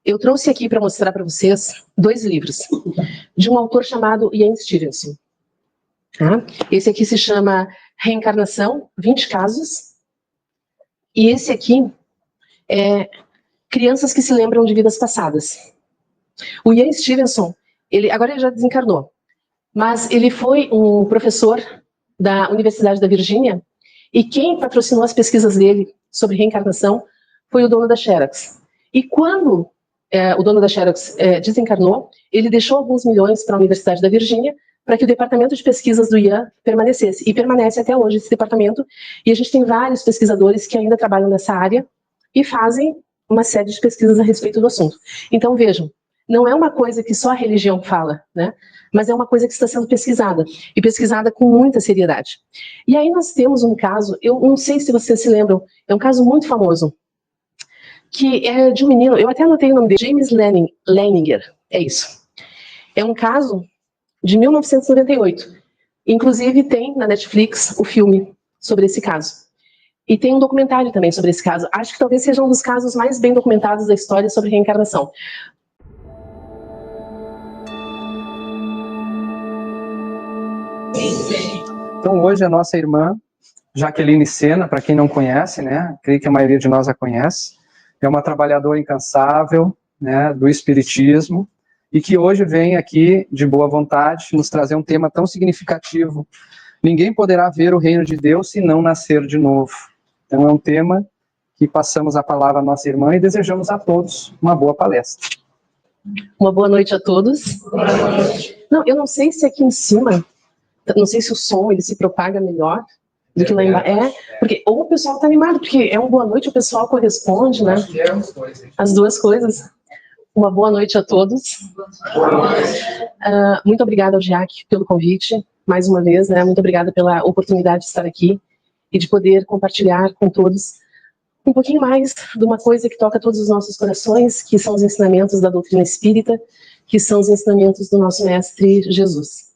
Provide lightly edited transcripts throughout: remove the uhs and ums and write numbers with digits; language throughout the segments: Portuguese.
eu trouxe aqui para mostrar para vocês 2 livros de um autor chamado Ian Stevenson. Tá? Esse aqui se chama Reencarnação, 20 Casos. E esse aqui é Crianças que se lembram de vidas passadas. O Ian Stevenson, agora ele já desencarnou, mas ele foi um professor da Universidade da Virgínia, e quem patrocinou as pesquisas dele sobre reencarnação foi o dono da Xerox. E quando o dono da Xerox desencarnou, ele deixou alguns milhões para a Universidade da Virgínia para que o departamento de pesquisas do Ian permanecesse. E permanece até hoje esse departamento. E a gente tem vários pesquisadores que ainda trabalham nessa área e fazem uma série de pesquisas a respeito do assunto. Então, vejam, não é uma coisa que só a religião fala, né? Mas é uma coisa que está sendo pesquisada, e pesquisada com muita seriedade. E aí nós temos um caso, eu não sei se vocês se lembram, é um caso muito famoso, que é de um menino, eu até anotei o nome dele, James Leininger, é isso. É um caso de 1998. Inclusive tem na Netflix o filme sobre esse caso. E tem um documentário também sobre esse caso. Acho que talvez seja um dos casos mais bem documentados da história sobre reencarnação. Então hoje a nossa irmã Jaqueline Sena, para quem não conhece, né, creio que a maioria de nós a conhece, é uma trabalhadora incansável, né, do Espiritismo, e que hoje vem aqui de boa vontade nos trazer um tema tão significativo. Ninguém poderá ver o reino de Deus se não nascer de novo. Então é um tema que passamos a palavra à nossa irmã e desejamos a todos uma boa palestra. Uma boa noite a todos. Boa noite. Não, eu não sei se aqui em cima, não sei se o som ele se propaga melhor do que lá embaixo. Porque ou o pessoal está animado, porque é uma boa noite, o pessoal corresponde, né? As duas coisas. Uma boa noite a todos. Muito obrigada ao Jack pelo convite, mais uma vez, né? Muito obrigada pela oportunidade de estar aqui e de poder compartilhar com todos um pouquinho mais de uma coisa que toca todos os nossos corações, que são os ensinamentos da doutrina espírita, que são os ensinamentos do nosso mestre Jesus.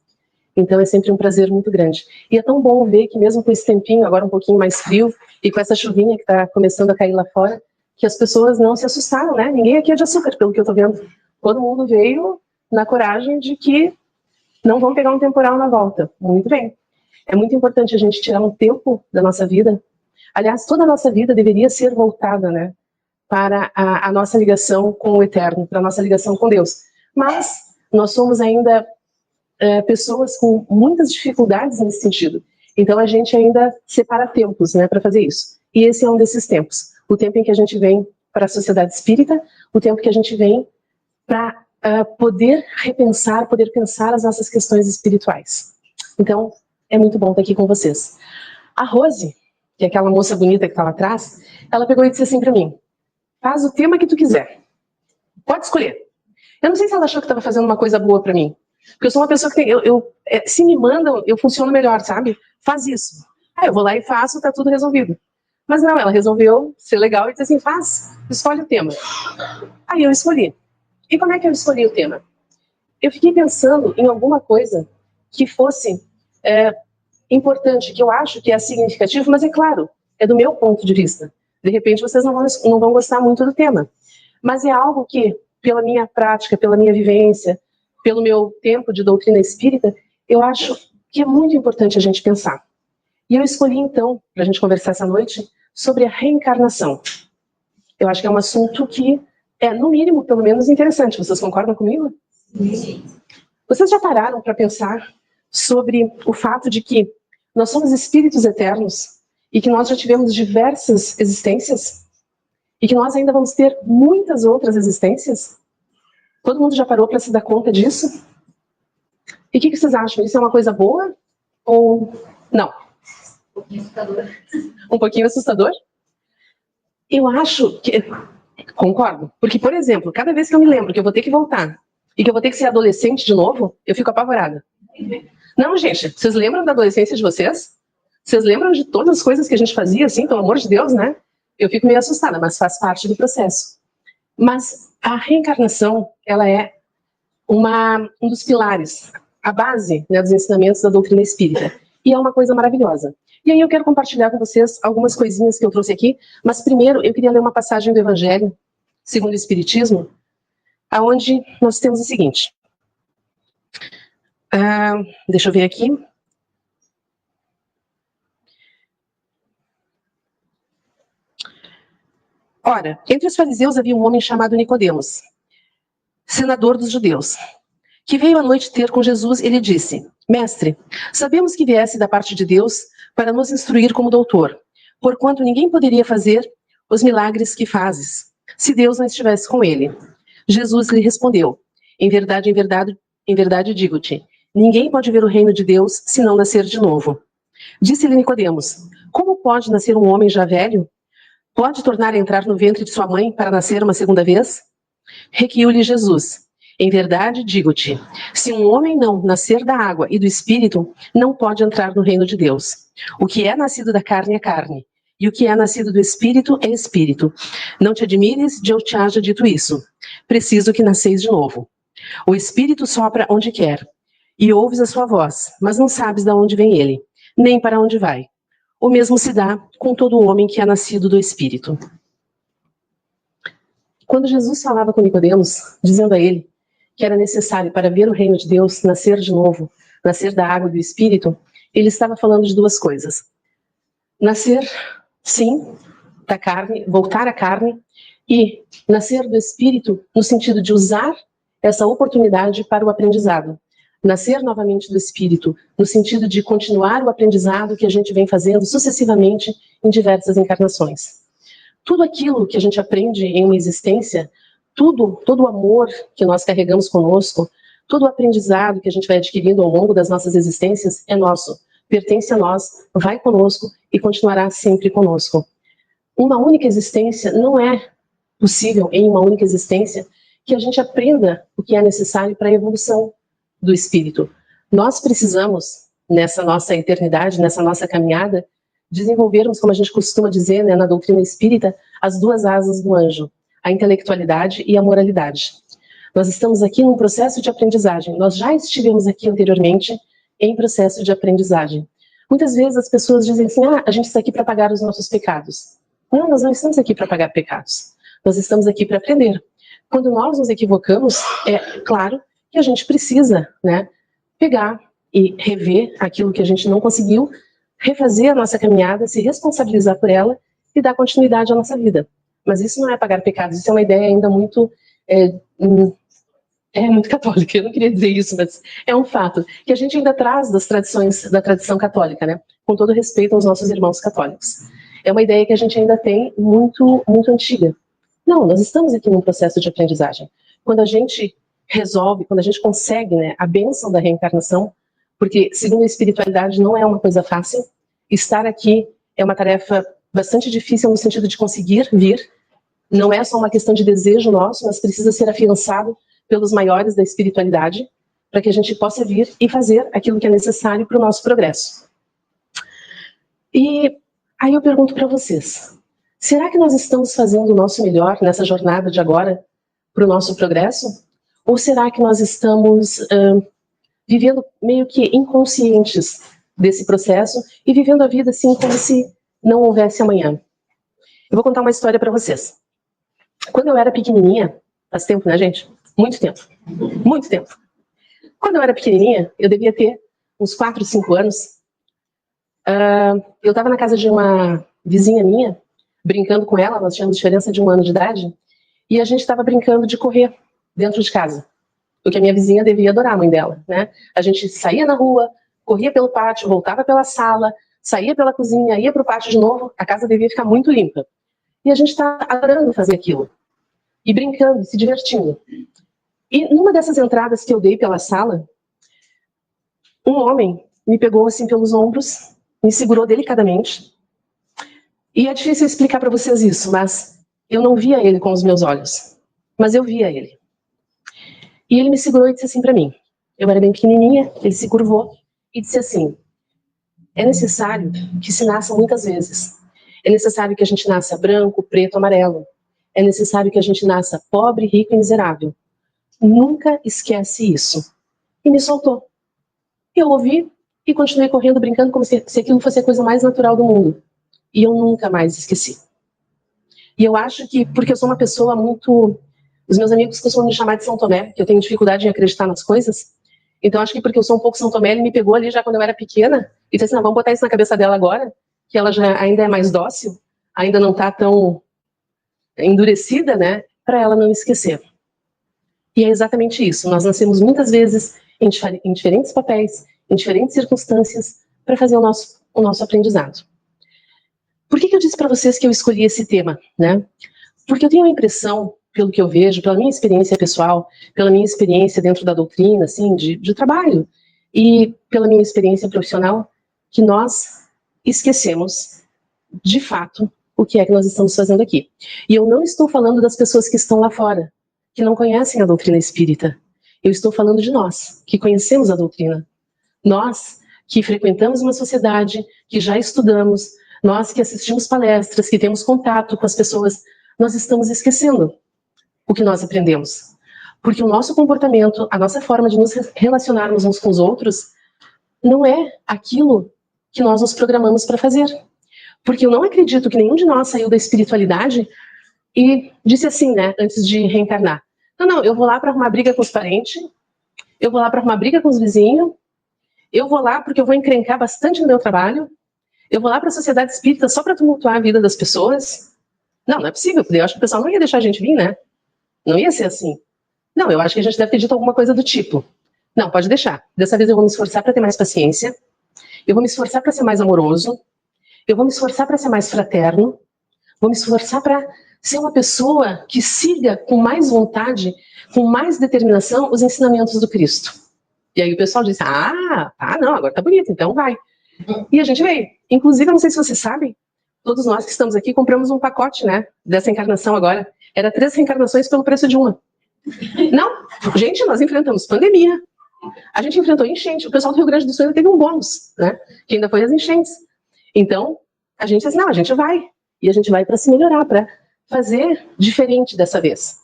Então é sempre um prazer muito grande. E é tão bom ver que mesmo com esse tempinho, agora um pouquinho mais frio, e com essa chuvinha que está começando a cair lá fora, que as pessoas não se assustaram, né? Ninguém aqui é de açúcar, pelo que eu estou vendo. Todo mundo veio na coragem de que não vão pegar um temporal na volta. Muito bem. É muito importante a gente tirar um tempo da nossa vida. Aliás, toda a nossa vida deveria ser voltada, né, para a nossa ligação com o Eterno, para a nossa ligação com Deus. Mas nós somos ainda pessoas com muitas dificuldades nesse sentido. Então a gente ainda separa tempos, né, para fazer isso. E esse é um desses tempos. O tempo em que a gente vem para a sociedade espírita, o tempo que a gente vem para poder repensar, poder pensar as nossas questões espirituais. Então, é muito bom estar aqui com vocês. A Rose, que é aquela moça bonita que está lá atrás, ela pegou e disse assim para mim: faz o tema que tu quiser. Pode escolher. Eu não sei se ela achou que estava fazendo uma coisa boa para mim. Porque eu sou uma pessoa que tem... se me mandam, eu funciono melhor, sabe? Faz isso. Aí eu vou lá e faço, tá tudo resolvido. Mas não, ela resolveu ser legal e disse assim: faz, escolhe o tema. Aí eu escolhi. E como é que eu escolhi o tema? Eu fiquei pensando em alguma coisa que fosse importante, que eu acho que é significativo, mas é claro, é do meu ponto de vista. De repente vocês não vão gostar muito do tema. Mas é algo que, pela minha prática, pela minha vivência, pelo meu tempo de doutrina espírita, eu acho que é muito importante a gente pensar. E eu escolhi, então, para a gente conversar essa noite, sobre a reencarnação. Eu acho que é um assunto que é, no mínimo, pelo menos, interessante. Vocês concordam comigo? Sim. Vocês já pararam para pensar sobre o fato de que nós somos espíritos eternos e que nós já tivemos diversas existências e que nós ainda vamos ter muitas outras existências? Todo mundo já parou para se dar conta disso? E o que vocês acham? Isso é uma coisa boa ou não? Um pouquinho assustador. Um pouquinho assustador? Eu acho que... Concordo. Porque, por exemplo, cada vez que eu me lembro que eu vou ter que voltar e que eu vou ter que ser adolescente de novo, eu fico apavorada. Não, gente, vocês lembram da adolescência de vocês? Vocês lembram de todas as coisas que a gente fazia, assim, pelo amor de Deus, né? Eu fico meio assustada, mas faz parte do processo. Mas a reencarnação, ela é um dos pilares, a base, né, dos ensinamentos da doutrina espírita. E é uma coisa maravilhosa. E aí eu quero compartilhar com vocês algumas coisinhas que eu trouxe aqui, mas primeiro eu queria ler uma passagem do Evangelho, segundo o Espiritismo, aonde nós temos o seguinte. Deixa eu ver aqui. Ora, entre os fariseus havia um homem chamado Nicodemos, senador dos judeus, que veio à noite ter com Jesus e lhe disse: Mestre, sabemos que viesse da parte de Deus para nos instruir como doutor, porquanto ninguém poderia fazer os milagres que fazes, se Deus não estivesse com ele. Jesus lhe respondeu: em verdade digo-te, ninguém pode ver o reino de Deus se não nascer de novo. Disse-lhe Nicodemos: como pode nascer um homem já velho? Pode tornar a entrar no ventre de sua mãe para nascer uma segunda vez? Requiu-lhe Jesus: em verdade digo-te, se um homem não nascer da água e do Espírito, não pode entrar no reino de Deus. O que é nascido da carne é carne, e o que é nascido do Espírito é Espírito. Não te admires de eu te haja dito isso. Preciso que nasceis de novo. O Espírito sopra onde quer, e ouves a sua voz, mas não sabes de onde vem ele, nem para onde vai. O mesmo se dá com todo homem que é nascido do Espírito. Quando Jesus falava com Nicodemos, dizendo a ele que era necessário para ver o reino de Deus nascer de novo, nascer da água e do Espírito, ele estava falando de duas coisas. Nascer, sim, da carne, voltar à carne, e nascer do Espírito no sentido de usar essa oportunidade para o aprendizado. Nascer novamente do Espírito no sentido de continuar o aprendizado que a gente vem fazendo sucessivamente em diversas encarnações. Tudo aquilo que a gente aprende em uma existência, todo o amor que nós carregamos conosco, todo o aprendizado que a gente vai adquirindo ao longo das nossas existências é nosso, pertence a nós, vai conosco e continuará sempre conosco. Uma única existência não é possível, em uma única existência, que a gente aprenda o que é necessário para a evolução do espírito. Nós precisamos, nessa nossa eternidade, nessa nossa caminhada, desenvolvermos, como a gente costuma dizer, né, na doutrina espírita, as duas asas do anjo, a intelectualidade e a moralidade. Nós estamos aqui num processo de aprendizagem. Nós já estivemos aqui anteriormente em processo de aprendizagem. Muitas vezes as pessoas dizem assim, a gente está aqui para pagar os nossos pecados. Não, nós não estamos aqui para pagar pecados. Nós estamos aqui para aprender. Quando nós nos equivocamos, é claro que a gente precisa, né, pegar e rever aquilo que a gente não conseguiu, refazer a nossa caminhada, se responsabilizar por ela e dar continuidade à nossa vida. Mas isso não é pagar pecados, isso é uma ideia ainda muito muito católica, eu não queria dizer isso, mas é um fato, que a gente ainda traz das tradições, da tradição católica, né? Com todo respeito aos nossos irmãos católicos. É uma ideia que a gente ainda tem muito, muito antiga. Não, nós estamos aqui num processo de aprendizagem. Quando a gente resolve, quando a gente consegue, né, a bênção da reencarnação, porque, segundo a espiritualidade, não é uma coisa fácil, estar aqui é uma tarefa bastante difícil no sentido de conseguir vir, não é só uma questão de desejo nosso, mas precisa ser afiançado pelos maiores da espiritualidade, para que a gente possa vir e fazer aquilo que é necessário para o nosso progresso. E aí eu pergunto para vocês, será que nós estamos fazendo o nosso melhor nessa jornada de agora para o nosso progresso? Ou será que nós estamos vivendo meio que inconscientes desse processo e vivendo a vida assim como se não houvesse amanhã? Eu vou contar uma história para vocês. Quando eu era pequenininha, faz tempo, né, gente? Muito tempo. Muito tempo. Quando eu era pequenininha, eu devia ter uns 4, 5 anos. Eu estava na casa de uma vizinha minha, brincando com ela, nós tínhamos diferença de 1 ano de idade, e a gente estava brincando de correr dentro de casa. Porque a minha vizinha devia adorar a mãe dela, né? A gente saía na rua, corria pelo pátio, voltava pela sala, saía pela cozinha, ia para o pátio de novo, a casa devia ficar muito limpa. E a gente está adorando fazer aquilo. E brincando, se divertindo. E numa dessas entradas que eu dei pela sala, um homem me pegou assim pelos ombros, me segurou delicadamente. E é difícil explicar para vocês isso, mas eu não via ele com os meus olhos. Mas eu via ele. E ele me segurou e disse assim para mim. Eu era bem pequenininha, ele se curvou e disse assim: é necessário que se nasça muitas vezes. É necessário que a gente nasça branco, preto, amarelo. É necessário que a gente nasça pobre, rico e miserável. Nunca esquece isso. E me soltou. Eu ouvi e continuei correndo, brincando como se aquilo fosse a coisa mais natural do mundo. E eu nunca mais esqueci. E eu acho que, porque eu sou uma pessoa muito Os meus amigos costumam me chamar de São Tomé, que eu tenho dificuldade em acreditar nas coisas. Então, acho que porque eu sou um pouco São Tomé, ele me pegou ali já quando eu era pequena e disse assim, não, vamos botar isso na cabeça dela agora, que ela já ainda é mais dócil, ainda não está tão endurecida, né, para ela não esquecer. E é exatamente isso. Nós nascemos muitas vezes em diferentes papéis, em diferentes circunstâncias, para fazer o nosso aprendizado. Por que eu disse para vocês que eu escolhi esse tema, né? Porque eu tenho a impressão, pelo que eu vejo, pela minha experiência pessoal, pela minha experiência dentro da doutrina, assim, de trabalho, e pela minha experiência profissional, que nós esquecemos, de fato, o que é que nós estamos fazendo aqui. E eu não estou falando das pessoas que estão lá fora, que não conhecem a doutrina espírita. Eu estou falando de nós, que conhecemos a doutrina. Nós, que frequentamos uma sociedade, que já estudamos, nós que assistimos palestras, que temos contato com as pessoas, nós estamos esquecendo o que nós aprendemos. Porque o nosso comportamento, a nossa forma de nos relacionarmos uns com os outros, não é aquilo que nós nos programamos para fazer. Porque eu não acredito que nenhum de nós saiu da espiritualidade e disse assim, né, antes de reencarnar. Não, eu vou lá para arrumar briga com os parentes, eu vou lá para arrumar briga com os vizinhos, eu vou lá porque eu vou encrencar bastante no meu trabalho, eu vou lá para a sociedade espírita só para tumultuar a vida das pessoas. Não é possível, porque eu acho que o pessoal não ia deixar a gente vir, né? Não ia ser assim. Não, eu acho que a gente deve ter dito alguma coisa do tipo. Não, pode deixar. Dessa vez eu vou me esforçar para ter mais paciência, eu vou me esforçar para ser mais amoroso, eu vou me esforçar para ser mais fraterno, vou me esforçar para ser uma pessoa que siga com mais vontade, com mais determinação, os ensinamentos do Cristo. E aí o pessoal diz, não, agora tá bonito, então vai. E a gente veio. Inclusive, eu não sei se vocês sabem, todos nós que estamos aqui compramos um pacote, né, dessa encarnação agora. Era 3 reencarnações pelo preço de uma. Não, gente, nós enfrentamos pandemia, a gente enfrentou enchente, o pessoal do Rio Grande do Sul ainda teve um bônus, né, que ainda foi as enchentes. Então, a gente disse, não, a gente vai. E a gente vai para se melhorar, para fazer diferente dessa vez.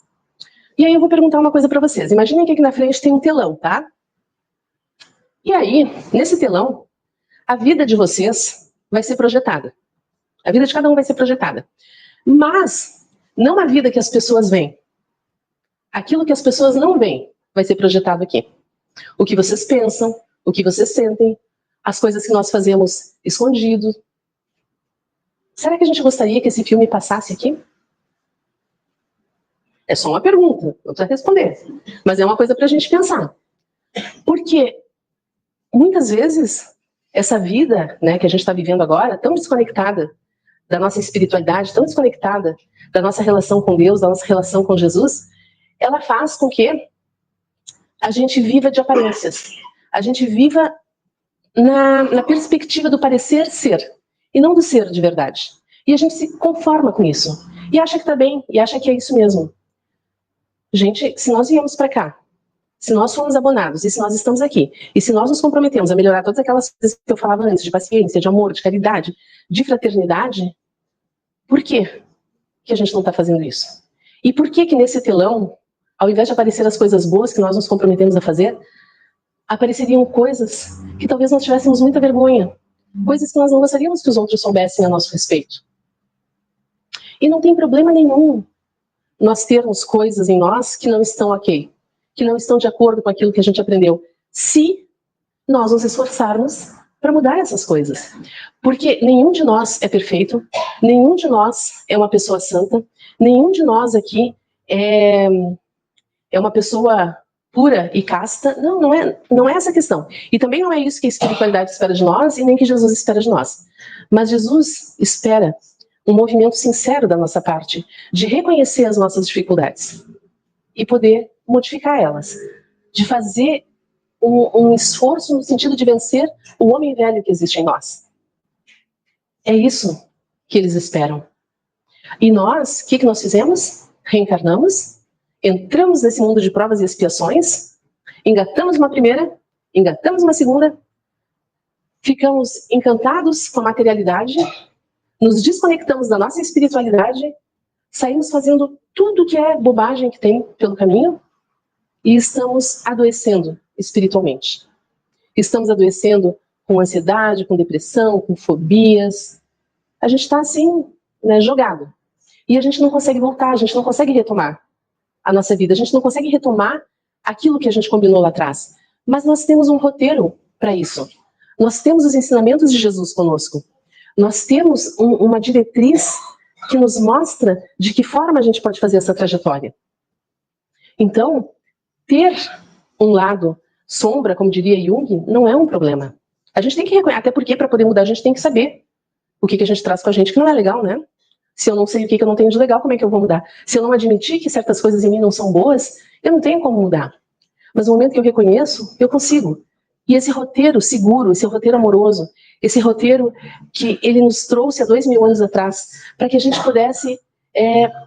E aí eu vou perguntar uma coisa para vocês. Imaginem que aqui na frente tem um telão, tá? E aí, nesse telão, a vida de vocês vai ser projetada. A vida de cada um vai ser projetada. Mas, não a vida que as pessoas veem. Aquilo que as pessoas não veem vai ser projetado aqui. O que vocês pensam, o que vocês sentem, as coisas que nós fazemos escondido. Será que a gente gostaria que esse filme passasse aqui? É só uma pergunta, não precisa responder. Mas é uma coisa para a gente pensar. Porque, muitas vezes, essa vida, né, que a gente está vivendo agora, tão desconectada da nossa espiritualidade, tão desconectada da nossa relação com Deus, da nossa relação com Jesus, ela faz com que a gente viva de aparências. A gente viva na perspectiva do parecer ser, e não do ser de verdade. E a gente se conforma com isso. E acha que está bem, e acha que é isso mesmo. Gente, se nós viemos para cá, se nós fomos abonados, e se nós estamos aqui, e se nós nos comprometemos a melhorar todas aquelas coisas que eu falava antes, de paciência, de amor, de caridade, de fraternidade, por que a gente não está fazendo isso? E por que nesse telão, ao invés de aparecer as coisas boas que nós nos comprometemos a fazer, apareceriam coisas que talvez nós tivéssemos muita vergonha, coisas que nós não gostaríamos que os outros soubessem a nosso respeito. E não tem problema nenhum nós termos coisas em nós que não estão ok, que não estão de acordo com aquilo que a gente aprendeu, se nós nos esforçarmos para mudar essas coisas. Porque nenhum de nós é perfeito, nenhum de nós é uma pessoa santa, nenhum de nós aqui é uma pessoa pura e casta. Não é essa a questão. E também não é isso que a espiritualidade espera de nós e nem que Jesus espera de nós. Mas Jesus espera um movimento sincero da nossa parte, de reconhecer as nossas dificuldades e poder modificar elas, de fazer um esforço no sentido de vencer o homem velho que existe em nós. É isso que eles esperam. E nós, o que nós fizemos? Reencarnamos, entramos nesse mundo de provas e expiações, engatamos uma primeira, engatamos uma segunda, ficamos encantados com a materialidade, nos desconectamos da nossa espiritualidade, saímos fazendo tudo que é bobagem que tem pelo caminho e estamos adoecendo espiritualmente. Estamos adoecendo com ansiedade, com depressão, com fobias. A gente está assim, né, jogado. E a gente não consegue voltar, a gente não consegue retomar. a nossa vida, a gente não consegue retomar aquilo que a gente combinou lá atrás. Mas nós temos um roteiro para isso. Nós temos os ensinamentos de Jesus conosco. Nós temos uma diretriz que nos mostra de que forma a gente pode fazer essa trajetória. Então, ter um lado sombra, como diria Jung, não é um problema. A gente tem que reconhecer, até porque para poder mudar a gente tem que saber o que a gente traz com a gente, que não é legal, né? Se eu não sei o que eu não tenho de legal, como é que eu vou mudar? Se eu não admitir que certas coisas em mim não são boas, eu não tenho como mudar. Mas no momento que eu reconheço, eu consigo. E esse roteiro seguro, esse roteiro amoroso, esse roteiro que ele nos trouxe há 2000 anos atrás, para que a gente pudesse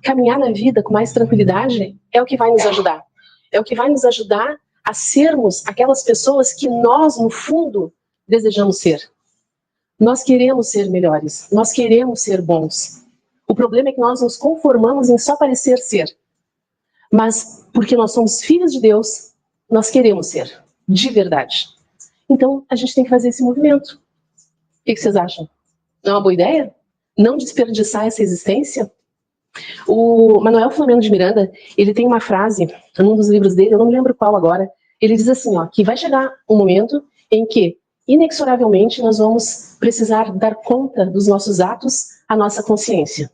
caminhar na vida com mais tranquilidade, é o que vai nos ajudar. É o que vai nos ajudar a sermos aquelas pessoas que nós, no fundo, desejamos ser. Nós queremos ser melhores, nós queremos ser bons. O problema é que nós nos conformamos em só parecer ser. Mas, porque nós somos filhos de Deus, nós queremos ser, de verdade. Então, a gente tem que fazer esse movimento. O que vocês acham? Não é uma boa ideia? Não desperdiçar essa existência? O Manuel Filomeno de Miranda, ele tem uma frase, num dos livros dele, eu não me lembro qual agora, ele diz assim, ó, que vai chegar um momento em que, inexoravelmente, nós vamos precisar dar conta dos nossos atos à nossa consciência.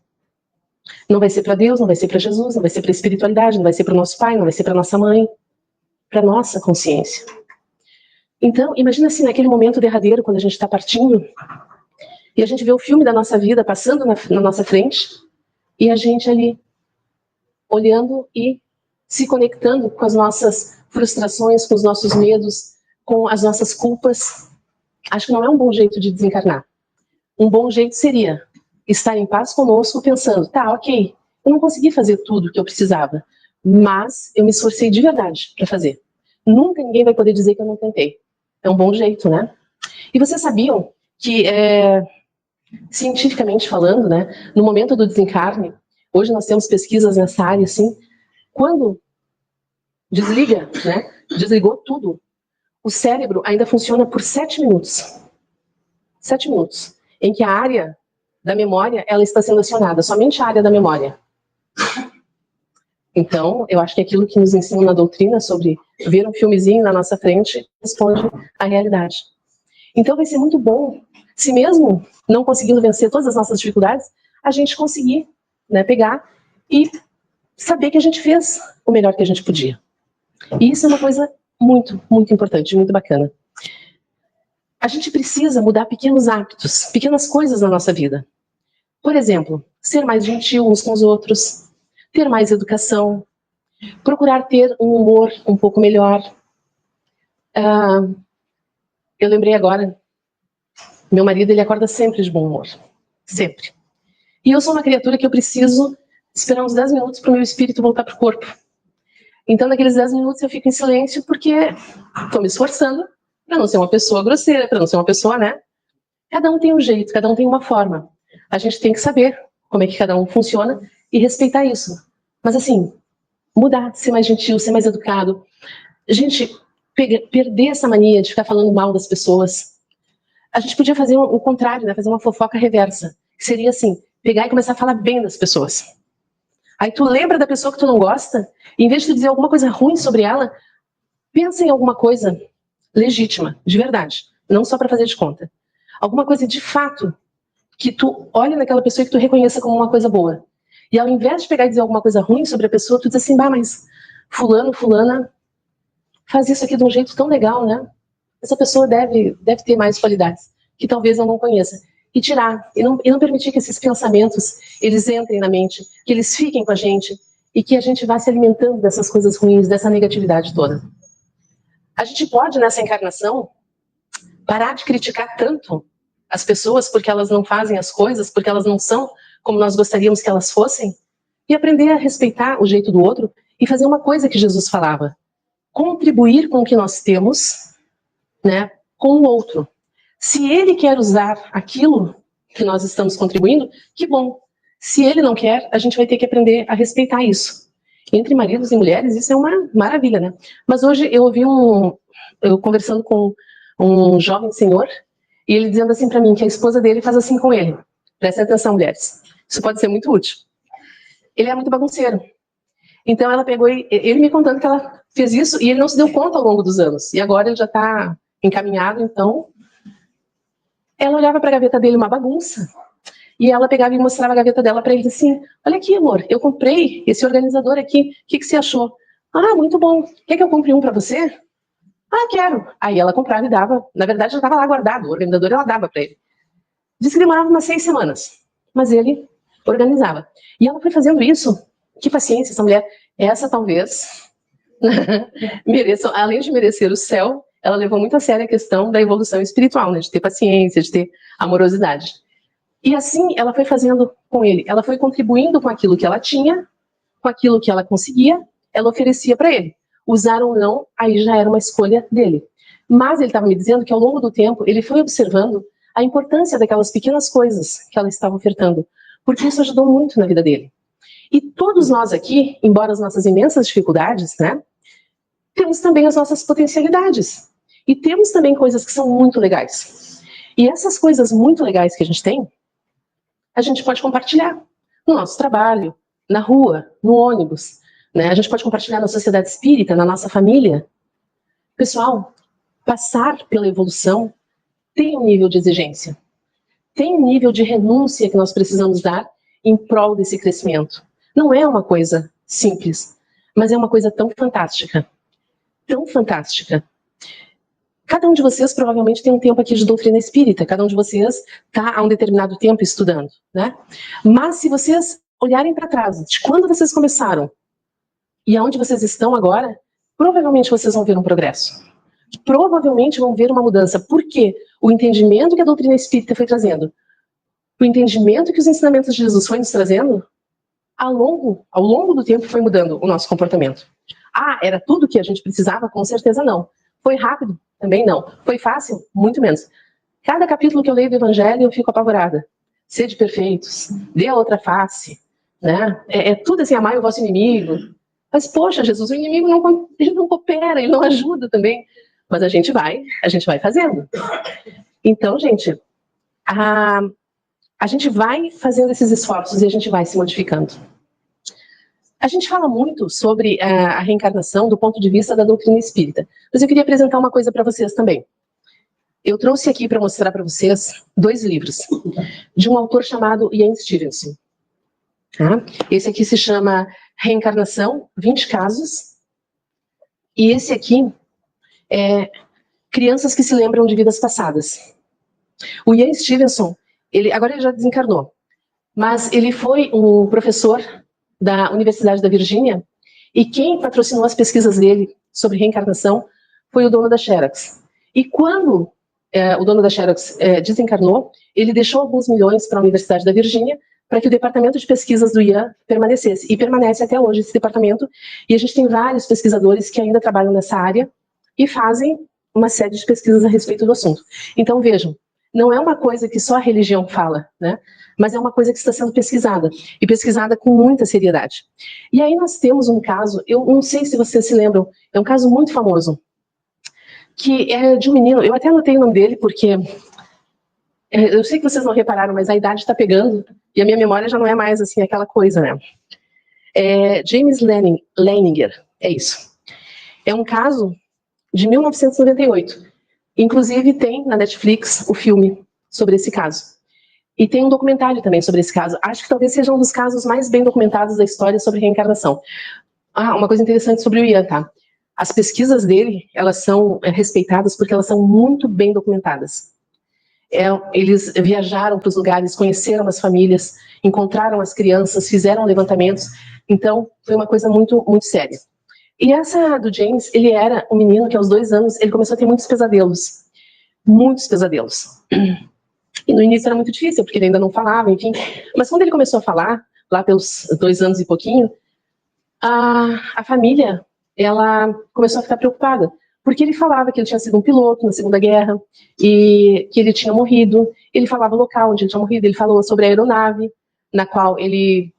Não vai ser para Deus, não vai ser para Jesus, não vai ser para a espiritualidade, não vai ser para o nosso pai, não vai ser para nossa mãe, para nossa consciência. Então, imagina assim, naquele momento derradeiro, quando a gente está partindo, e a gente vê o filme da nossa vida passando na nossa frente, e a gente ali, olhando e se conectando com as nossas frustrações, com os nossos medos, com as nossas culpas. Acho que não é um bom jeito de desencarnar. Um bom jeito seria estar em paz conosco, pensando, tá, ok, eu não consegui fazer tudo o que eu precisava, mas eu me esforcei de verdade para fazer. Nunca ninguém vai poder dizer que eu não tentei. É um bom jeito, né? E vocês sabiam que, cientificamente falando, né, no momento do desencarne, hoje nós temos pesquisas nessa área, assim, quando desliga, né, desligou tudo, o cérebro ainda funciona por 7 minutos. 7 minutos. Em que a área da memória, ela está sendo acionada, somente a área da memória. Então, eu acho que aquilo que nos ensinam na doutrina sobre ver um filmezinho na nossa frente responde à realidade. Então, vai ser muito bom, se mesmo não conseguindo vencer todas as nossas dificuldades, a gente conseguir, né, pegar e saber que a gente fez o melhor que a gente podia. E isso é uma coisa muito, muito importante, muito bacana. A gente precisa mudar pequenos hábitos, pequenas coisas na nossa vida. Por exemplo, ser mais gentil uns com os outros, ter mais educação, procurar ter um humor um pouco melhor. Eu lembrei agora, meu marido, ele acorda sempre de bom humor, sempre. E eu sou uma criatura que eu preciso esperar uns 10 minutos para o meu espírito voltar para o corpo. Então, naqueles 10 minutos eu fico em silêncio porque estou me esforçando para não ser uma pessoa grosseira, para não ser uma pessoa, né? Cada um tem um jeito, cada um tem uma forma. A gente tem que saber como é que cada um funciona e respeitar isso. Mas assim, mudar, ser mais gentil, ser mais educado. A gente perder essa mania de ficar falando mal das pessoas. A gente podia fazer o contrário, né? Fazer uma fofoca reversa. Que seria assim, pegar e começar a falar bem das pessoas. Aí tu lembra da pessoa que tu não gosta, e em vez de tu dizer alguma coisa ruim sobre ela, pensa em alguma coisa legítima, de verdade. Não só para fazer de conta. Alguma coisa de fato que tu olhe naquela pessoa e que tu reconheça como uma coisa boa. E ao invés de pegar e dizer alguma coisa ruim sobre a pessoa, tu diz assim, bah, mas fulano, fulana faz isso aqui de um jeito tão legal, né? Essa pessoa deve ter mais qualidades, que talvez eu não conheça. E tirar, e não permitir que esses pensamentos, eles entrem na mente, que eles fiquem com a gente, e que a gente vá se alimentando dessas coisas ruins, dessa negatividade toda. A gente pode, nessa encarnação, parar de criticar tanto as pessoas porque elas não fazem as coisas, porque elas não são como nós gostaríamos que elas fossem, e aprender a respeitar o jeito do outro e fazer uma coisa que Jesus falava: contribuir com o que nós temos, né, com o outro. Se ele quer usar aquilo que nós estamos contribuindo, que bom. Se ele não quer, a gente vai ter que aprender a respeitar isso. Entre maridos e mulheres, isso é uma maravilha, né? Mas hoje eu ouvi eu conversando com um jovem senhor, e ele dizendo assim para mim que a esposa dele faz assim com ele. Prestem atenção, mulheres. Isso pode ser muito útil. Ele é muito bagunceiro. Então ela pegou, ele me contando que ela fez isso e ele não se deu conta ao longo dos anos. E agora ele já está encaminhado, então ela olhava para a gaveta dele, uma bagunça. E ela pegava e mostrava a gaveta dela para ele assim, olha aqui, amor, eu comprei esse organizador aqui, o que você achou? Ah, muito bom. Quer que eu compre um para você? Ah, quero. Aí ela comprava e dava. Na verdade, já estava lá guardado. O organizador ela dava para ele. Disse que demorava umas 6 semanas. Mas ele organizava. E ela foi fazendo isso. Que paciência, essa mulher. Essa talvez mereça, além de merecer o céu, ela levou muito a sério a questão da evolução espiritual, né? De ter paciência, de ter amorosidade. E assim ela foi fazendo com ele. Ela foi contribuindo com aquilo que ela tinha, com aquilo que ela conseguia, ela oferecia para ele. Usar ou não, aí já era uma escolha dele. Mas ele estava me dizendo que ao longo do tempo, ele foi observando a importância daquelas pequenas coisas que ela estava ofertando, porque isso ajudou muito na vida dele. E todos nós aqui, embora as nossas imensas dificuldades, né, temos também as nossas potencialidades. E temos também coisas que são muito legais. E essas coisas muito legais que a gente pode compartilhar no nosso trabalho, na rua, no ônibus, né? A gente pode compartilhar na sociedade espírita, na nossa família. Pessoal, passar pela evolução tem um nível de exigência, tem um nível de renúncia que nós precisamos dar em prol desse crescimento. Não é uma coisa simples, mas é uma coisa tão fantástica, tão fantástica. Cada um de vocês provavelmente tem um tempo aqui de doutrina espírita, cada um de vocês está há um determinado tempo estudando, né? Mas se vocês olharem para trás, de quando vocês começaram e aonde vocês estão agora, provavelmente vocês vão ver um progresso. Provavelmente vão ver uma mudança. Por quê? O entendimento que a doutrina espírita foi trazendo, o entendimento que os ensinamentos de Jesus foi nos trazendo, ao longo do tempo foi mudando o nosso comportamento. Ah, era tudo que a gente precisava? Com certeza não. Foi rápido? Também não. Foi fácil? Muito menos. Cada capítulo que eu leio do Evangelho eu fico apavorada. Sede perfeitos, dê a outra face, né? É tudo assim, amai o vosso inimigo. Mas, poxa, Jesus, o inimigo ele não coopera, ele não ajuda também. Mas a gente vai fazendo. Então, gente, a gente vai fazendo esses esforços e a gente vai se modificando. A gente fala muito sobre a reencarnação do ponto de vista da doutrina espírita, mas eu queria apresentar uma coisa para vocês também. Eu trouxe aqui para mostrar para vocês 2 livros, de um autor chamado Ian Stevenson. Tá? Esse aqui se chama Reencarnação, 20 Casos, e esse aqui é Crianças que se Lembram de Vidas Passadas. O Ian Stevenson, agora ele já desencarnou, mas ele foi um professor da Universidade da Virgínia, e quem patrocinou as pesquisas dele sobre reencarnação foi o dono da Xerox. E quando o dono da Xerox desencarnou, ele deixou alguns milhões para a Universidade da Virgínia para que o departamento de pesquisas do Ian permanecesse. E permanece até hoje esse departamento. E a gente tem vários pesquisadores que ainda trabalham nessa área e fazem uma série de pesquisas a respeito do assunto. Então, vejam, não é uma coisa que só a religião fala, né? Mas é uma coisa que está sendo pesquisada, e pesquisada com muita seriedade. E aí nós temos um caso, eu não sei se vocês se lembram, é um caso muito famoso, que é de um menino, eu até anotei o nome dele, porque eu sei que vocês não repararam, mas a idade está pegando, e a minha memória já não é mais assim aquela coisa, né? James Leininger, é isso. É um caso de 1998. Inclusive tem na Netflix o filme sobre esse caso. E tem um documentário também sobre esse caso. Acho que talvez seja um dos casos mais bem documentados da história sobre reencarnação. Uma coisa interessante sobre o Ian, tá? As pesquisas dele, elas são respeitadas porque elas são muito bem documentadas. Eles viajaram para os lugares, conheceram as famílias, encontraram as crianças, fizeram levantamentos. Então, foi uma coisa muito, muito séria. E essa do James, ele era um menino que aos 2 anos, ele começou a ter muitos pesadelos. Muitos pesadelos. E no início era muito difícil, porque ele ainda não falava, enfim. Mas quando ele começou a falar, lá pelos 2 anos e pouquinho, a família, ela começou a ficar preocupada. Porque ele falava que ele tinha sido um piloto na Segunda Guerra, e que ele tinha morrido. Ele falava o local onde ele tinha morrido, ele falou sobre a aeronave, na qual ele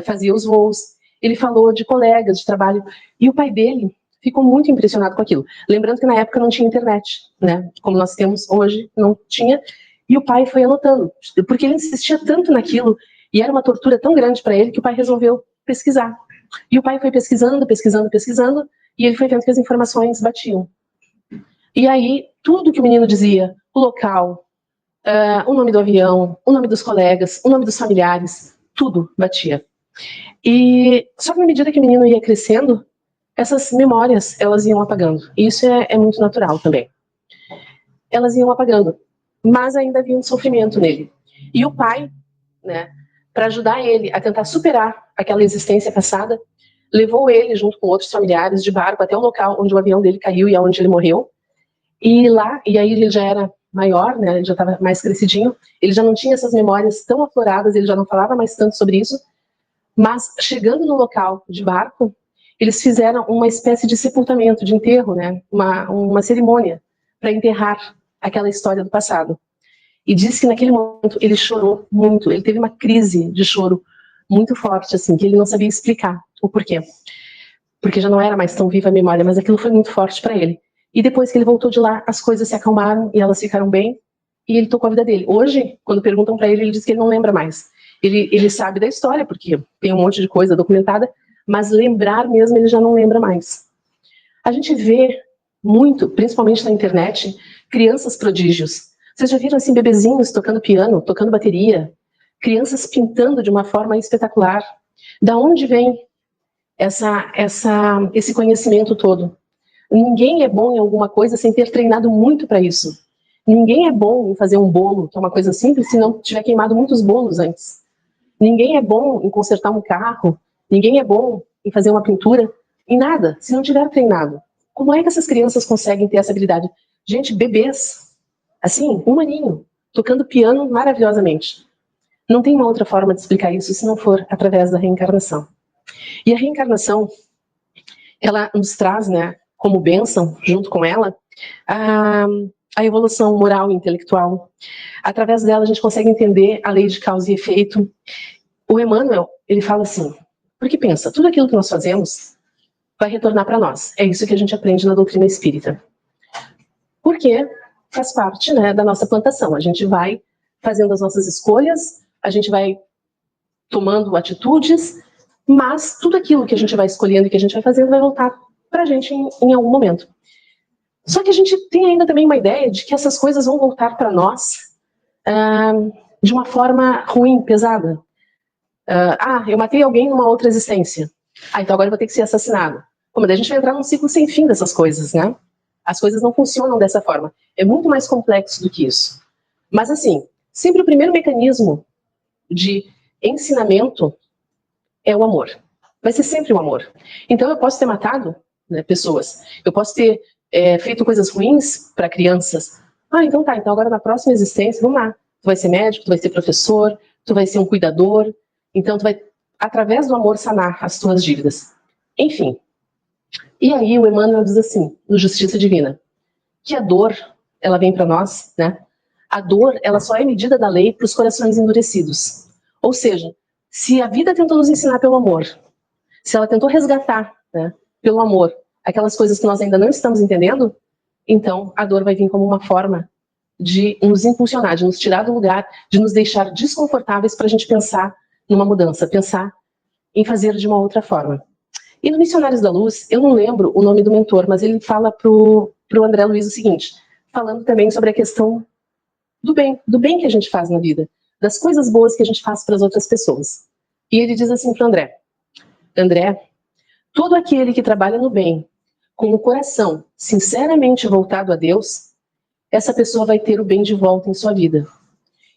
fazia os voos. Ele falou de colegas de trabalho. E o pai dele ficou muito impressionado com aquilo. Lembrando que na época não tinha internet, né? Como nós temos hoje, não tinha. E o pai foi anotando, porque ele insistia tanto naquilo, e era uma tortura tão grande para ele, que o pai resolveu pesquisar. E o pai foi pesquisando, e ele foi vendo que as informações batiam. E aí, tudo que o menino dizia, o local, o nome do avião, o nome dos colegas, o nome dos familiares, tudo batia. E só que na medida que o menino ia crescendo, essas memórias, elas iam apagando. E isso é muito natural também. Elas iam apagando, mas ainda havia um sofrimento nele. E o pai, né, para ajudar ele a tentar superar aquela existência passada, levou ele, junto com outros familiares, de barco até o local onde o avião dele caiu e onde ele morreu. E lá, e aí ele já era maior, né, ele já estava mais crescidinho, ele já não tinha essas memórias tão afloradas, ele já não falava mais tanto sobre isso, mas chegando no local de barco, eles fizeram uma espécie de sepultamento, de enterro, né, uma cerimônia para enterrar aquela história do passado. E disse que naquele momento ele chorou muito, ele teve uma crise de choro muito forte, assim, que ele não sabia explicar o porquê. Porque já não era mais tão viva a memória, mas aquilo foi muito forte para ele. E depois que ele voltou de lá, as coisas se acalmaram e elas ficaram bem, e ele tocou a vida dele. Hoje, quando perguntam para ele, ele diz que ele não lembra mais. Ele sabe da história, porque tem um monte de coisa documentada, mas lembrar mesmo ele já não lembra mais. A gente vê muito, principalmente na internet, crianças prodígios. Vocês já viram assim bebezinhos tocando piano, tocando bateria? Crianças pintando de uma forma espetacular. Da onde vem esse conhecimento todo? Ninguém é bom em alguma coisa sem ter treinado muito para isso. Ninguém é bom em fazer um bolo, que é uma coisa simples, se não tiver queimado muitos bolos antes. Ninguém é bom em consertar um carro. Ninguém é bom em fazer uma pintura. Em nada, se não tiver treinado. Como é que essas crianças conseguem ter essa habilidade? Gente, bebês, assim, um aninho, tocando piano maravilhosamente. Não tem uma outra forma de explicar isso se não for através da reencarnação. E a reencarnação, ela nos traz, né, como bênção, junto com ela, a evolução moral e intelectual. Através dela a gente consegue entender a lei de causa e efeito. O Emmanuel, ele fala assim, porque pensa, tudo aquilo que nós fazemos vai retornar para nós. É isso que a gente aprende na doutrina espírita. Porque faz parte, né, da nossa plantação. A gente vai fazendo as nossas escolhas, a gente vai tomando atitudes, mas tudo aquilo que a gente vai escolhendo e que a gente vai fazendo vai voltar para a gente em algum momento. Só que a gente tem ainda também uma ideia de que essas coisas vão voltar para nós de uma forma ruim, pesada. Eu matei alguém numa outra existência. Então agora eu vou ter que ser assassinado. Como daí a gente vai entrar num ciclo sem fim dessas coisas, né? As coisas não funcionam dessa forma. É muito mais complexo do que isso. Mas assim, sempre o primeiro mecanismo de ensinamento é o amor. Vai ser sempre o amor. Então eu posso ter matado, né, pessoas. Eu posso ter feito coisas ruins para crianças. Então tá, então agora na próxima existência, vamos lá. Tu vai ser médico, tu vai ser professor, tu vai ser um cuidador. Então tu vai, através do amor, sanar as tuas dívidas. Enfim. E aí o Emmanuel diz assim, no Justiça Divina, que a dor, ela vem para nós, né? A dor, ela só é medida da lei para os corações endurecidos. Ou seja, se a vida tentou nos ensinar pelo amor, se ela tentou resgatar, né, pelo amor, aquelas coisas que nós ainda não estamos entendendo, então a dor vai vir como uma forma de nos impulsionar, de nos tirar do lugar, de nos deixar desconfortáveis para a gente pensar numa mudança, pensar em fazer de uma outra forma. E no Missionários da Luz, eu não lembro o nome do mentor, mas ele fala pro André Luiz o seguinte, falando também sobre a questão do bem que a gente faz na vida, das coisas boas que a gente faz para as outras pessoas. E ele diz assim para André, todo aquele que trabalha no bem, com o coração sinceramente voltado a Deus, essa pessoa vai ter o bem de volta em sua vida.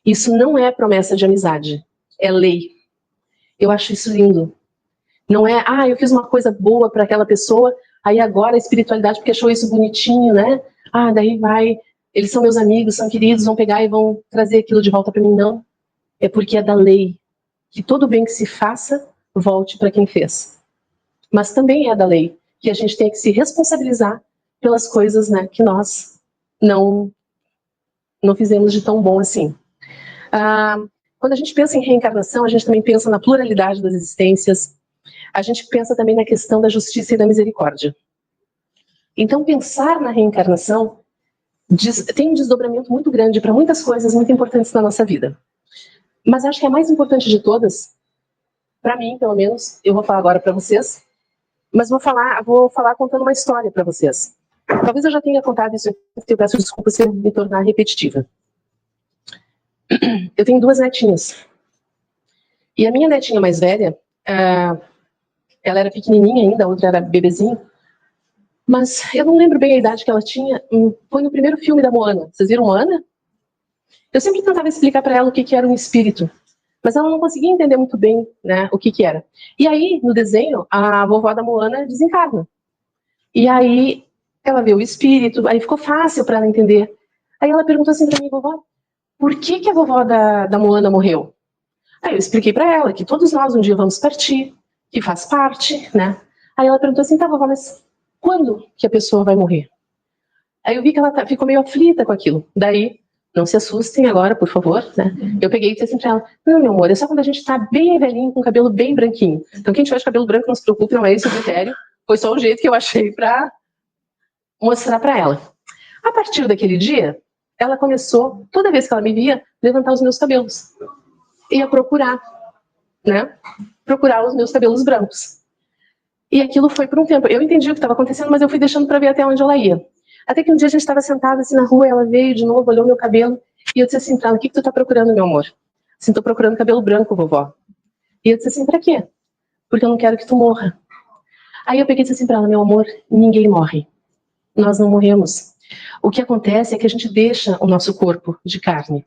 Isso não é promessa de amizade, é lei. Eu acho isso lindo. Não é, eu fiz uma coisa boa para aquela pessoa, aí agora a espiritualidade, porque achou isso bonitinho, né? Daí vai, eles são meus amigos, são queridos, vão pegar e vão trazer aquilo de volta para mim. Não. É porque é da lei que todo bem que se faça, volte para quem fez. Mas também é da lei que a gente tem que se responsabilizar pelas coisas, né, que nós não fizemos de tão bom assim. Quando a gente pensa em reencarnação, a gente também pensa na pluralidade das existências, a gente pensa também na questão da justiça e da misericórdia. Então, pensar na reencarnação tem um desdobramento muito grande para muitas coisas muito importantes na nossa vida. Mas acho que a mais importante de todas para mim, pelo menos, eu vou falar agora para vocês, mas vou falar contando uma história para vocês. Talvez eu já tenha contado isso, eu peço desculpa se eu me tornar repetitiva. Eu tenho 2 netinhas. E a minha netinha mais velha, ela era pequenininha ainda, a outra era bebezinho, mas eu não lembro bem a idade que ela tinha. Foi no primeiro filme da Moana. Vocês viram Moana? Eu sempre tentava explicar para ela o que era um espírito, mas ela não conseguia entender muito bem, né, o que era. E aí, no desenho, a vovó da Moana desencarna. E aí, ela vê o espírito, aí ficou fácil para ela entender. Aí ela perguntou assim para mim, vovó, por que a vovó da Moana morreu? Aí eu expliquei para ela que todos nós um dia vamos partir, que faz parte, né? Aí ela perguntou assim, tá, vovó, mas quando que a pessoa vai morrer? Aí eu vi que ela ficou meio aflita com aquilo. Daí, não se assustem agora, por favor, né? Eu peguei e disse assim pra ela, não, meu amor, é só quando a gente tá bem velhinho, com o cabelo bem branquinho. Então quem tiver de cabelo branco, não se preocupe, não é esse o critério. Foi só o jeito que eu achei pra mostrar pra ela. A partir daquele dia, ela começou, toda vez que ela me via, levantar os meus cabelos. Ia procurar, né? Procurar os meus cabelos brancos. E aquilo foi por um tempo. Eu entendi o que estava acontecendo, mas eu fui deixando para ver até onde ela ia. Até que um dia a gente estava sentada assim na rua, ela veio de novo, olhou meu cabelo, e eu disse assim pra ela, o que tu tá procurando, meu amor? Assim, tô procurando cabelo branco, vovó. E eu disse assim, pra quê? Porque eu não quero que tu morra. Aí eu peguei e disse assim pra ela, meu amor, ninguém morre. Nós não morremos. O que acontece é que a gente deixa o nosso corpo de carne.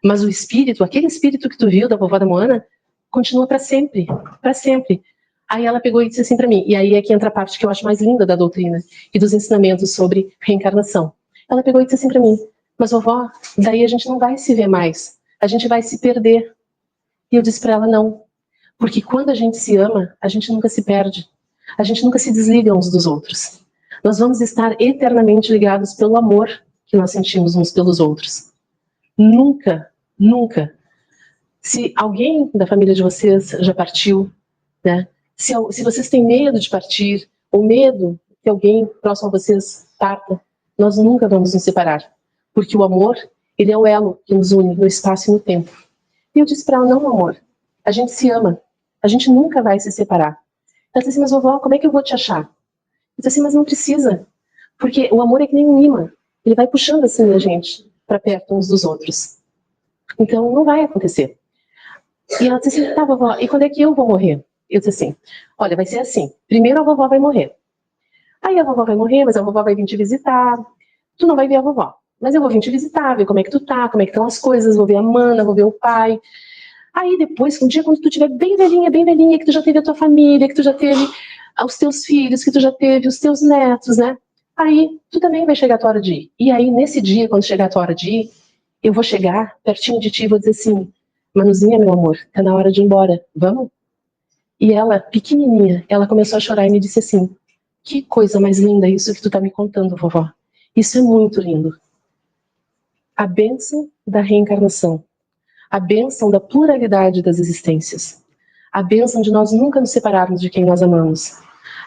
Mas o espírito, aquele espírito que tu viu da vovó da Moana, continua para sempre, para sempre. Aí ela pegou e disse assim para mim, e aí é que entra a parte que eu acho mais linda da doutrina e dos ensinamentos sobre reencarnação. Ela pegou e disse assim para mim, mas vovó, daí a gente não vai se ver mais, a gente vai se perder. E eu disse para ela, não, porque quando a gente se ama, a gente nunca se perde, a gente nunca se desliga uns dos outros. Nós vamos estar eternamente ligados pelo amor que nós sentimos uns pelos outros. Nunca, nunca. Se alguém da família de vocês já partiu, né? Se vocês têm medo de partir, ou medo que alguém próximo a vocês parta, nós nunca vamos nos separar. Porque o amor, ele é o elo que nos une no espaço e no tempo. E eu disse para ela, não, amor, a gente se ama, a gente nunca vai se separar. Ela disse assim, mas vovó, como é que eu vou te achar? Eu disse assim, mas não precisa, porque o amor é que nem um imã, ele vai puxando assim a gente para perto uns dos outros. Então não vai acontecer. E ela disse assim, tá, vovó, e quando é que eu vou morrer? Eu disse assim, olha, vai ser assim, primeiro a vovó vai morrer. Aí a vovó vai morrer, mas a vovó vai vir te visitar. Tu não vai ver a vovó, mas eu vou vir te visitar, ver como é que tu tá, como é que estão as coisas, vou ver a mana, vou ver o pai. Aí depois, um dia quando tu estiver bem velhinha, que tu já teve a tua família, que tu já teve os teus filhos, que tu já teve os teus netos, né? Aí tu também vai chegar a tua hora de ir. E aí nesse dia, quando chegar a tua hora de ir, eu vou chegar pertinho de ti e vou dizer assim, Manuzinha, meu amor, tá na hora de ir embora, vamos? E ela, pequenininha, ela começou a chorar e me disse assim, que coisa mais linda isso que tu tá me contando, vovó. Isso é muito lindo. A bênção da reencarnação. A bênção da pluralidade das existências. A bênção de nós nunca nos separarmos de quem nós amamos.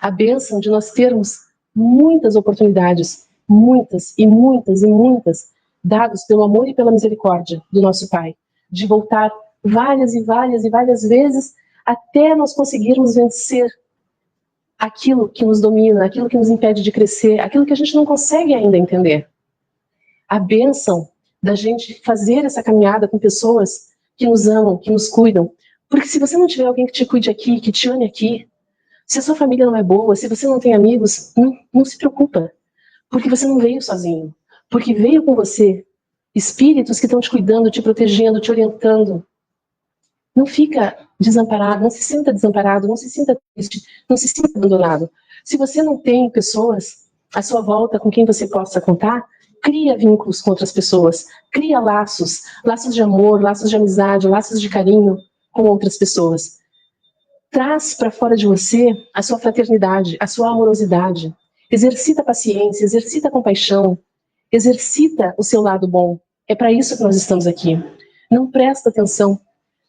A bênção de nós termos muitas oportunidades, muitas e muitas e muitas, dados pelo amor e pela misericórdia do nosso Pai, de voltar várias e várias e várias vezes até nós conseguirmos vencer aquilo que nos domina, aquilo que nos impede de crescer, aquilo que a gente não consegue ainda entender. A bênção da gente fazer essa caminhada com pessoas que nos amam, que nos cuidam. Porque se você não tiver alguém que te cuide aqui, que te ame aqui, se a sua família não é boa, se você não tem amigos, não se preocupa. Porque você não veio sozinho. Porque veio com você espíritos que estão te cuidando, te protegendo, te orientando. Não fica desamparado, não se sinta desamparado, não se sinta triste, não se sinta abandonado. Se você não tem pessoas à sua volta com quem você possa contar, cria vínculos com outras pessoas, cria laços, laços de amor, laços de amizade, laços de carinho com outras pessoas. Traz para fora de você a sua fraternidade, a sua amorosidade. Exercita a paciência, exercita a compaixão, exercita o seu lado bom. É para isso que nós estamos aqui. Não presta atenção.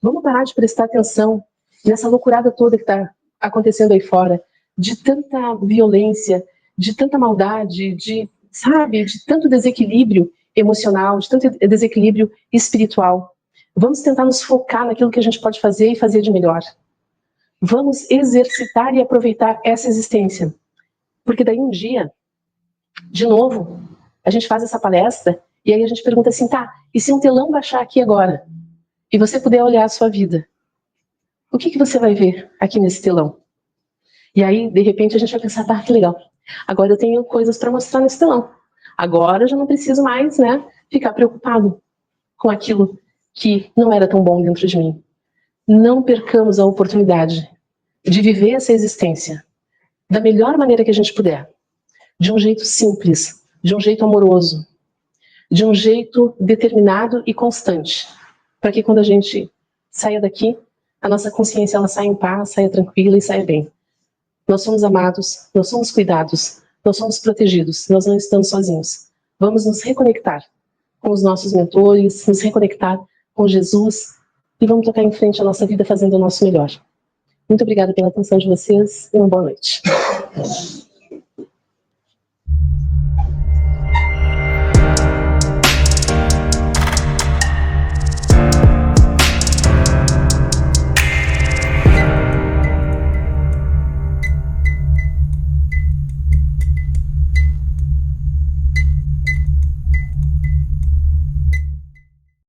Vamos parar de prestar atenção nessa loucurada toda que está acontecendo aí fora, de tanta violência, de tanta maldade, de tanto desequilíbrio emocional, de tanto desequilíbrio espiritual. Vamos tentar nos focar naquilo que a gente pode fazer e fazer de melhor. Vamos exercitar e aproveitar essa existência. Porque daí um dia, de novo, a gente faz essa palestra e aí a gente pergunta assim, tá, e se um telão baixar aqui agora e você puder olhar a sua vida, o que você vai ver aqui nesse telão? E aí, de repente, a gente vai pensar, tá, que legal. Agora eu tenho coisas para mostrar nesse telão. Agora eu já não preciso mais, né, ficar preocupado com aquilo que não era tão bom dentro de mim. Não percamos a oportunidade de viver essa existência da melhor maneira que a gente puder. De um jeito simples, de um jeito amoroso, de um jeito determinado e constante. Para que quando a gente saia daqui, a nossa consciência ela saia em paz, saia tranquila e saia bem. Nós somos amados, nós somos cuidados, nós somos protegidos, nós não estamos sozinhos. Vamos nos reconectar com os nossos mentores, nos reconectar com Jesus e vamos tocar em frente a nossa vida fazendo o nosso melhor. Muito obrigada pela atenção de vocês e uma boa noite.